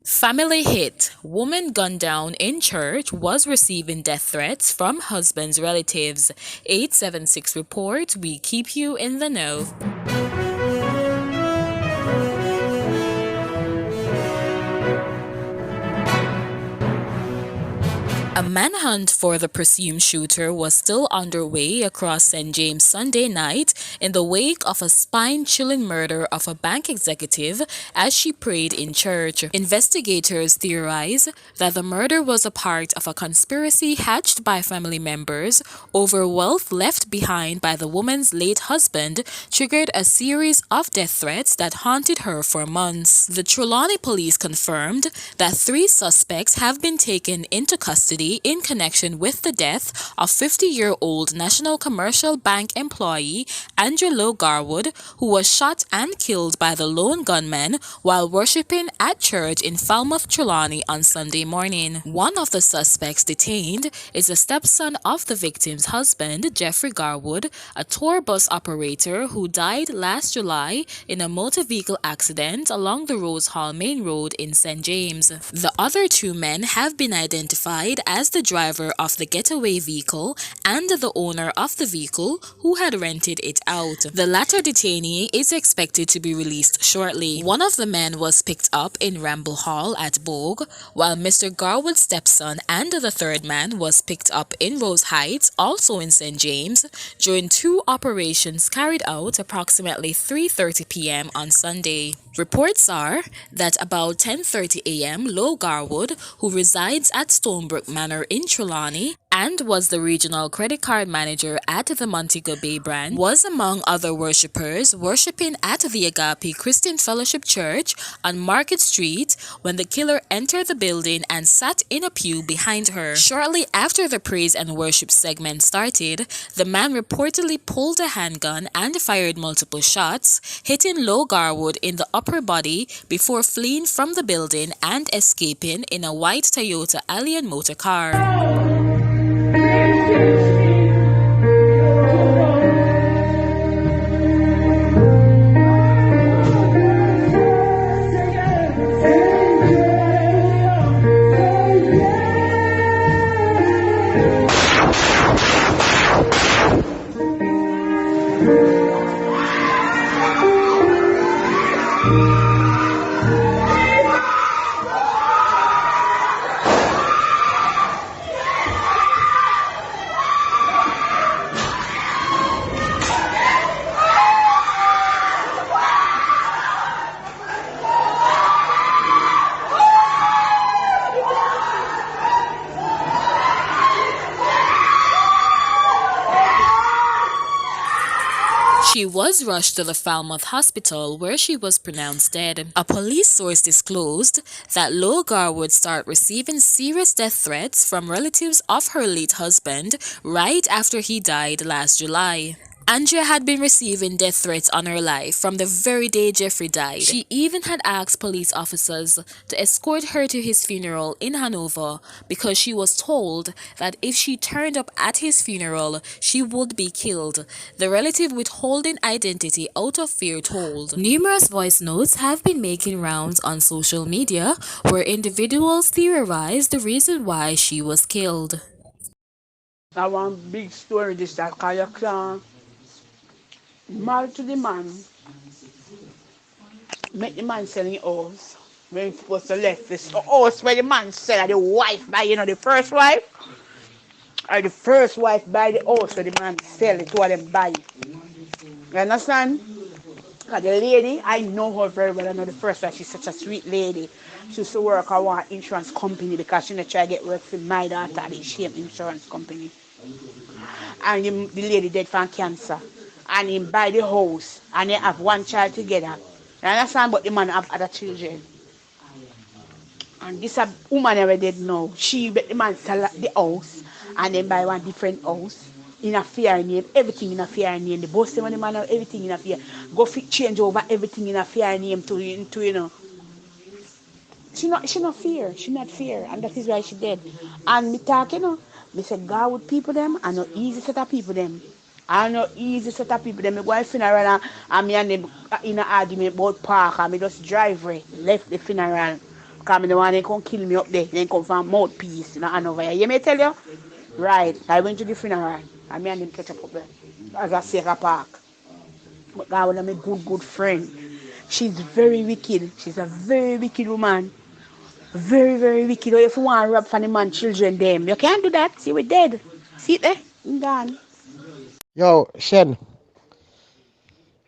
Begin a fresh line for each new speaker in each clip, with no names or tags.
Family hit. Woman gunned down in church was receiving death threats from husband's relatives. 876 report. We keep you in the know. A manhunt for the presumed shooter was still underway across St. James Sunday night in the wake of a spine-chilling murder of a bank executive as she prayed in church. Investigators theorize that the murder was a part of a conspiracy hatched by family members over wealth left behind by the woman's late husband, triggered a series of death threats that haunted her for months. The Trelawney police confirmed that 3 suspects have been taken into custody in connection with the death of 50-year-old National Commercial Bank employee Andrew Lowe Garwood, who was shot and killed by the lone gunman while worshiping at church in Falmouth, Trelawney on Sunday morning. One of the suspects detained is the stepson of the victim's husband, Jeffrey Garwood, a tour bus operator who died last July in a motor vehicle accident along the Rose Hall Main Road in St. James. The other 2 men have been identified as the driver of the getaway vehicle and the owner of the vehicle who had rented it out. The latter detainee is expected to be released shortly. One of the men was picked up in Ramble Hall at Bogue, while Mr. Garwood's stepson and the 3rd man was picked up in Rose Heights, also in St. James, during 2 operations carried out approximately 3:30 p.m. on Sunday. Reports are that about 10:30 a.m. Lowe Garwood, who resides at Stonebrook Manor in Trelawney and was the regional credit card manager at the Montego Bay branch, was among other worshippers worshiping at the Agape Christian Fellowship Church on Market Street when the killer entered the building and sat in a pew behind her. Shortly after the praise and worship segment started, the man reportedly pulled a handgun and fired multiple shots, hitting Lowe Garwood in the upper body before fleeing from the building and escaping in a white Toyota Allion motor car. She was rushed to the Falmouth Hospital where she was pronounced dead. A police source disclosed that Lowe Garwood started receiving serious death threats from relatives of her late husband right after he died last July. Andrea had been receiving death threats on her life from the very day Jeffrey died. She even had asked police officers to escort her to his funeral in Hanover because she was told that if she turned up at his funeral, she would be killed. The relative withholding identity out of fear told. Numerous voice notes have been making rounds on social media where individuals theorize the reason why she was killed.
I want big story this that Kaya Clan married to the man, make the man selling house. When he supposed to left this house where the man sell the wife by the first wife. Or the first wife buy the house where the man sell it to them buy. You understand? Because the lady, I know her very well. I know the first wife, she's such a sweet lady. She used to work at one insurance company because she try to get work for my daughter at the same insurance company. And the lady dead from cancer. And he buy the house and they have one child together. You understand? But the man have other children. And this a woman never did know. She bet the man sell the house and then buy one different house in a fair name, everything in a fair name. The boss them and the man have everything in a fair. Go change over everything in a fair name to She not fear. She not fear. And that is why she dead. And me talk, me say God with people them and no easy set of people them. I know easy set of people them. Me go to funeral and me and them in an argument about park and me just drive right, left the funeral Because I don't want to come kill me up there. Then come from mouthpiece in Hanover. You may tell you? Right. I went to the funeral. And me and him catch up there. As I say, a park. But God was a good friend. She's very wicked. She's a very wicked woman. Very wicked. If you want to rob from the man, children, them. You can't do that. See, we're dead. See it there? I'm gone.
Yo, Shen,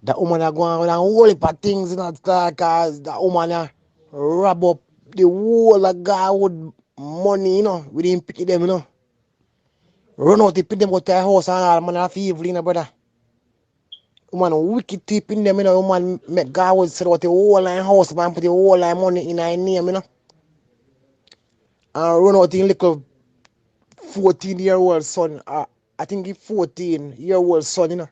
that woman are going with a whole heap of things in that car cause that woman rob up the whole of Garwood money, with him picking them, Run out to pick them out to the house and all, man, that's evil, brother. Woman wicked tip in them, woman make Garwood sell out the whole line house, man, put the whole line money in her name, And run out the little 14-year-old son, I think he 14-year-old son,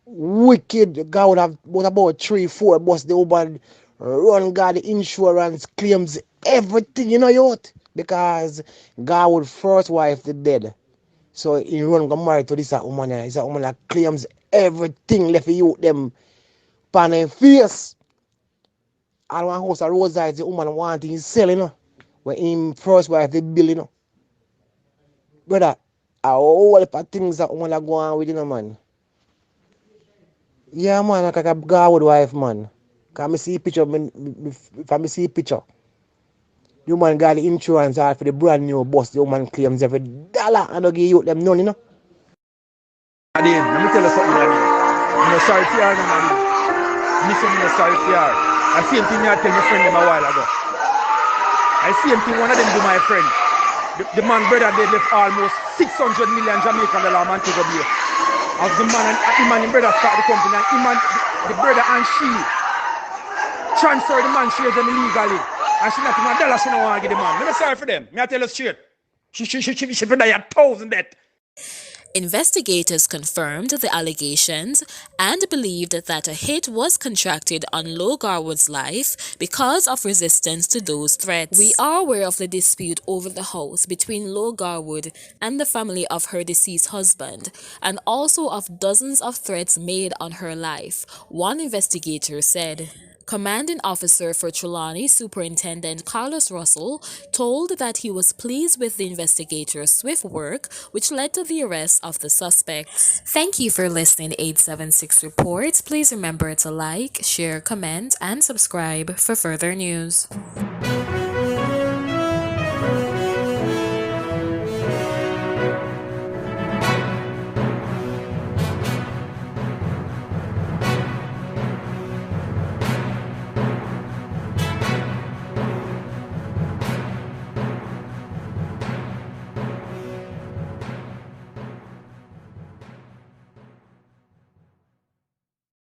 Wicked. God would have about 3-4 bus the woman run God the insurance claims everything, youth. Because God would first wife the dead. So he run go married to this woman. This woman that claims everything left for you them pan their face. All one house of Rosa the woman wanting to sell, When him first wife the bill, Brother, a whole heap of things that woman are going on with, man. Yeah, man, like a Garwood wife, man. Can I see picture, if I see picture, the woman got the insurance for the brand new bus, the woman claims every dollar and don't give you them none,
Nadine, let me tell you something, Nadine. I'm not sorry for her, Nadine. I'm not sorry for her. I same thing I tell my friend them a while ago. I same thing one of them do my friend. The man brother they left almost 600 million Jamaican dollar Montego Bay. As the man and him and him brother start the company and him and the brother and she transfer the man shares them illegally. And she not even a dollar she don't want to give the man. I'm sorry for them. Me I tell you straight. She should die 1,000 death.
Investigators confirmed the allegations and believed that a hit was contracted on Lo Garwood's life because of resistance to those threats. We are aware of the dispute over the house between Lo Garwood and the family of her deceased husband, and also of dozens of threats made on her life, one investigator said. Commanding Officer for Trelawney, Superintendent Carlos Russell, told that he was pleased with the investigators' swift work, which led to the arrest of the suspects. Thank you for listening to 876 Reports. Please remember to like, share, comment, and subscribe for further news.